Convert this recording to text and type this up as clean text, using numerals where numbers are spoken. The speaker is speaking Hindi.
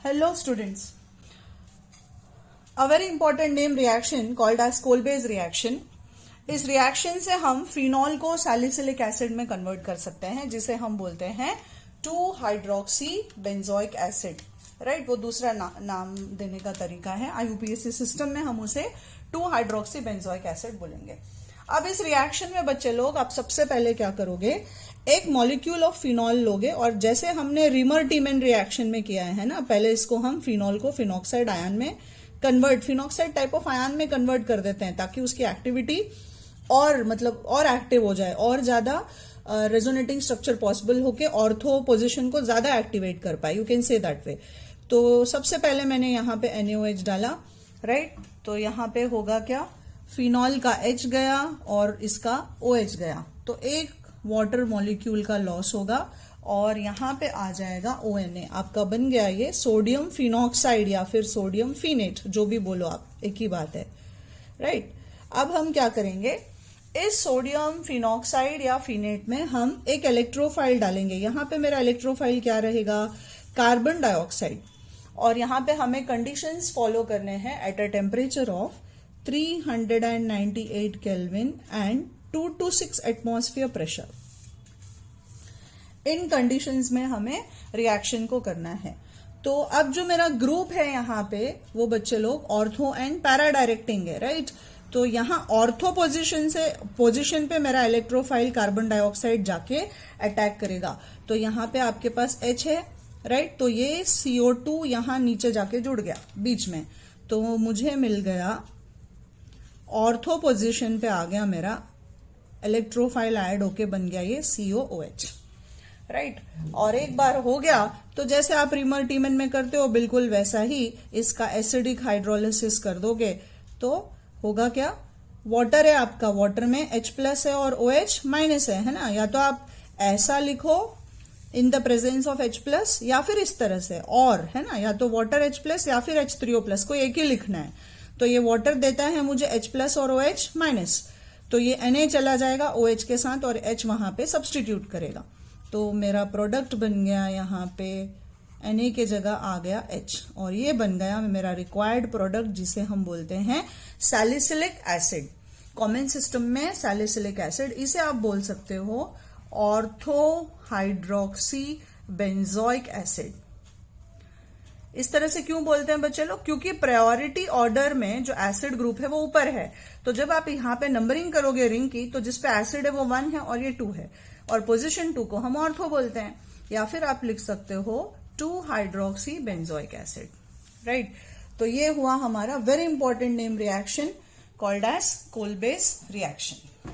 Hello students. A very important name reaction called as Kolbe's reaction. इस रिएक्शन से हम फिनॉल को सैलिसिलिक एसिड में कन्वर्ट कर सकते हैं जिसे हम बोलते हैं 2 हाइड्रोक्सी बेंजोइक एसिड. राइट, वो दूसरा नाम देने का तरीका है. आईयूपीएससी सिस्टम में हम उसे 2 हाइड्रोक्सी बेंजोइक एसिड बोलेंगे. अब इस रिएक्शन में बच्चे लोग आप सबसे पहले क्या करोगे, एक मॉलिक्यूल ऑफ फिनॉल लोगे और जैसे हमने रिमर टीमेन रिएक्शन में किया है ना, पहले इसको हम फिनॉल को फिनॉक्साइड आयन में convert, phenoxide type of ion में कन्वर्ट कर देते हैं ताकि उसकी एक्टिविटी और मतलब और एक्टिव हो जाए और ज्यादा रेजोनेटिंग स्ट्रक्चर पॉसिबल होके ऑर्थो पोजिशन को ज्यादा एक्टिवेट कर पाए. You can say that way. तो सबसे पहले मैंने यहाँ पे NaOH डाला. राइट, तो यहाँ पे होगा क्या, फिनॉल का H गया और इसका OH गया, तो एक वाटर मॉलिक्यूल का लॉस होगा और यहाँ पे आ जाएगा ONA. आपका बन गया ये सोडियम फिनॉक्साइड या फिर सोडियम फिनेट, जो भी बोलो आप, एक ही बात है. राइट, अब हम क्या करेंगे, इस सोडियम फिनॉक्साइड या फिनेट में हम एक इलेक्ट्रोफाइल डालेंगे. यहाँ पे मेरा इलेक्ट्रोफाइल क्या रहेगा, कार्बन डाइऑक्साइड. और यहाँ पे हमें कंडीशंस फॉलो करने हैं at a temperature of 398 kelvin and 2 to 6 atmosphere pressure. In conditions में हमें रिएक्शन को करना है. तो अब जो मेरा ग्रुप है यहाँ पे वो बच्चे लोग ऑर्थो एंड पैरा डायरेक्टिंग है. राइट, तो यहाँ ऑर्थो पोजीशन पे मेरा इलेक्ट्रोफाइल कार्बन डाइऑक्साइड जाके अटैक करेगा. तो यहाँ पे आपके पास H है. राइट, तो ये CO2 यहाँ नीचे जाके जुड़ गया बीच में, तो मुझे मिल गया ऑर्थो पोजीशन पे आ गया मेरा इलेक्ट्रोफाइल ऐड होके बन गया ये COOH. राइट, और एक बार हो गया तो जैसे आप रिमर टीमेन में करते हो बिल्कुल वैसा ही इसका एसिडिक हाइड्रोलिसिस कर दोगे तो होगा क्या, वाटर है आपका, वाटर में H+ है और OH- है ना. या तो आप ऐसा लिखो in the presence of H+ या फिर इस तरह से, और है ना, या तो वाटर H+ या फिर H3O+, कोई एक ही लिखना है. तो ये वाटर देता है मुझे H+ और OH-, तो ये Na चला जाएगा OH के साथ और H वहां पे सब्सटीट्यूट करेगा. तो मेरा प्रोडक्ट बन गया यहाँ पे Na के जगह आ गया H और ये बन गया मेरा रिक्वायर्ड प्रोडक्ट जिसे हम बोलते हैं सैलिसिलिक एसिड. कॉमन सिस्टम में सैलिसिलिक एसिड, इसे आप बोल सकते हो ऑर्थो हाइड्रोक्सी बेंजोइक एसिड. इस तरह से क्यों बोलते हैं बच्चे लोग, क्योंकि प्रायोरिटी ऑर्डर में जो एसिड ग्रुप है वो ऊपर है. तो जब आप यहाँ पे नंबरिंग करोगे रिंग की, तो जिसपे एसिड है वो 1 है और ये 2 है, और पोजीशन 2 को हम ऑर्थो बोलते हैं. या फिर आप लिख सकते हो 2 हाइड्रोक्सी बेंजोइक एसिड. राइट, तो ये हुआ हमारा very important name reaction called as Kolbe's reaction.